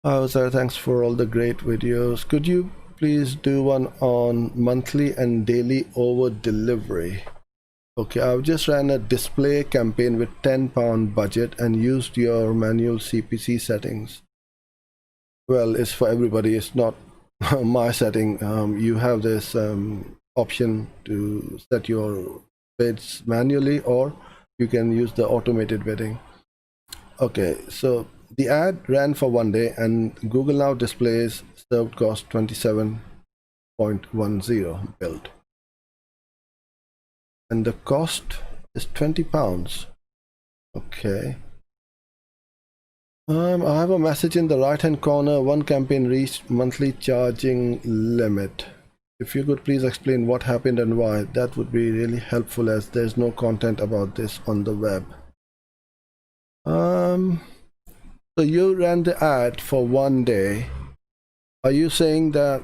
Oh, sir, thanks for all the great videos. Could you please do one on monthly and daily over delivery? Okay, I've just ran a display campaign with £10 budget and used your manual CPC settings. Well, it's for everybody. It's not my setting. You have this option to set your bids manually, or you can use the automated bidding. Okay, so the ad ran for 1 day and Google now displays served cost 27.10 billed. And the cost is £20. Okay. I have a message in the right hand corner. One campaign reached monthly charging limit. If you could please explain what happened and why, that would be really helpful, as there's no content about this on the web. So you ran the ad for 1 day. Are you saying that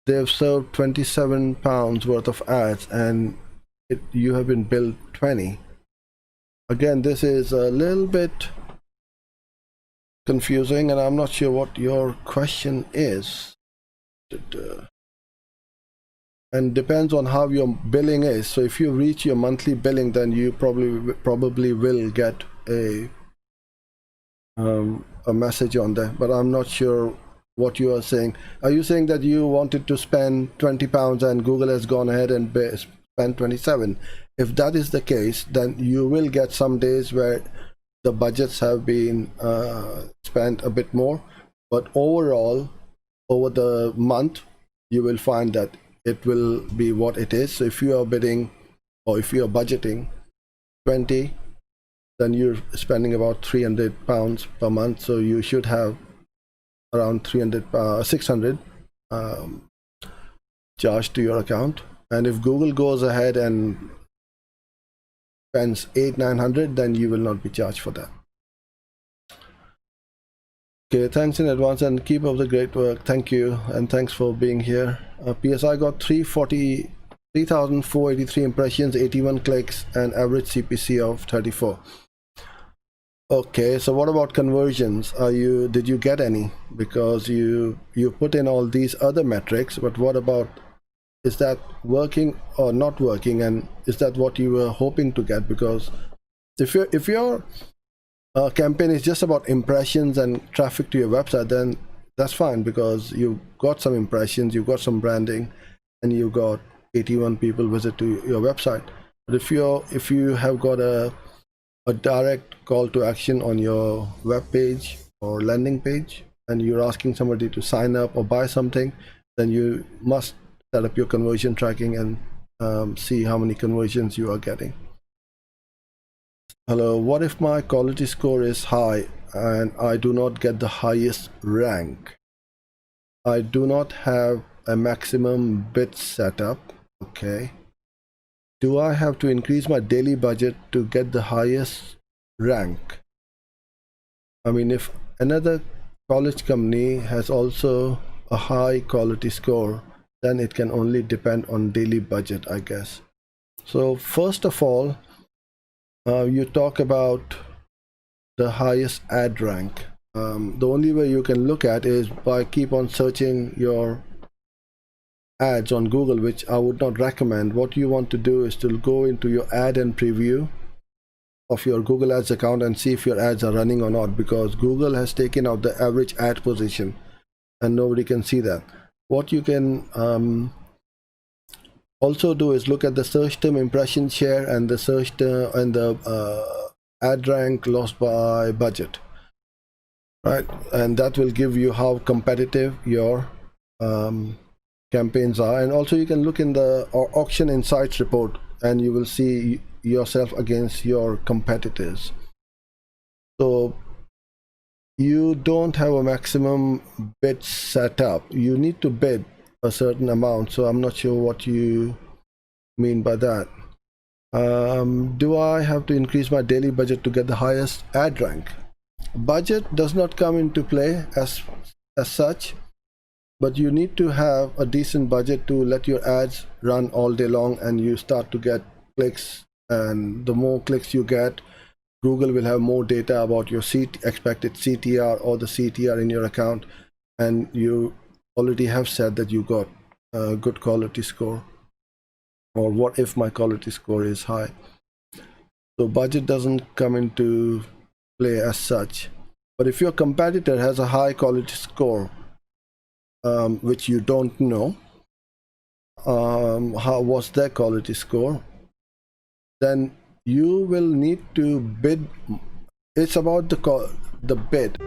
they've served £27 worth of ads and you have been billed 20? Again, this is a little bit confusing and I'm not sure what your question is. And depends on how your billing is. So if you reach your monthly billing, then you probably will get a message on there, but I'm not sure what you are saying. Are you saying that you wanted to spend £20 and Google has gone ahead and spent 27? If that is the case, then you will get some days where the budgets have been spent a bit more, but overall over the month you will find that it will be what it is. So if you are bidding, or if you are budgeting 20, then you're spending about £300 per month, so you should have around 600 charged to your account. And if Google goes ahead and spends 800-900, then you will not be charged for that. Okay, thanks in advance and keep up the great work. Thank you, and thanks for being here. PSI got 3,483 impressions, 81 clicks, and average CPC of 34. Okay, so what about conversions? Did you get any? Because you put in all these other metrics, but what about, is that working or not working, and is that what you were hoping to get? Because if your campaign is just about impressions and traffic to your website, then that's fine, because you got some impressions, you got some branding, and you got 81 people visit to your website. But if you have got a direct call to action on your web page or landing page, and you're asking somebody to sign up or buy something, then you must set up your conversion tracking and see how many conversions you are getting. Hello, what if my quality score is high and I do not get the highest rank? I do not have a maximum bid set up. Okay. Do I have to increase my daily budget to get the highest rank? I mean, if another college company has also a high quality score, then it can only depend on daily budget, I guess. So first of all, you talk about the highest ad rank. The only way you can look at is by keep on searching your ads on Google, which I would not recommend. What you want to do is to go into your ad and preview of your Google Ads account and see if your ads are running or not, because Google has taken out the average ad position and nobody can see that. What you can also do is look at the search term impression share and the search term and the ad rank lost by budget, right? And that will give you how competitive your campaigns are. And also you can look in the auction insights report and you will see yourself against your competitors. So you don't have a maximum bid set up. You need to bid a certain amount, so I'm not sure what you mean by that. Do I have to increase my daily budget to get the highest ad rank? Budget does not come into play as such, but you need to have a decent budget to let your ads run all day long and you start to get clicks, and the more clicks you get, Google will have more data about your expected CTR or the CTR in your account, and you already have said that you got a good quality score, or what if my quality score is high. So budget doesn't come into play as such. But if your competitor has a high quality score, which you don't know how was their quality score, then you will need to bid. It's about the bid.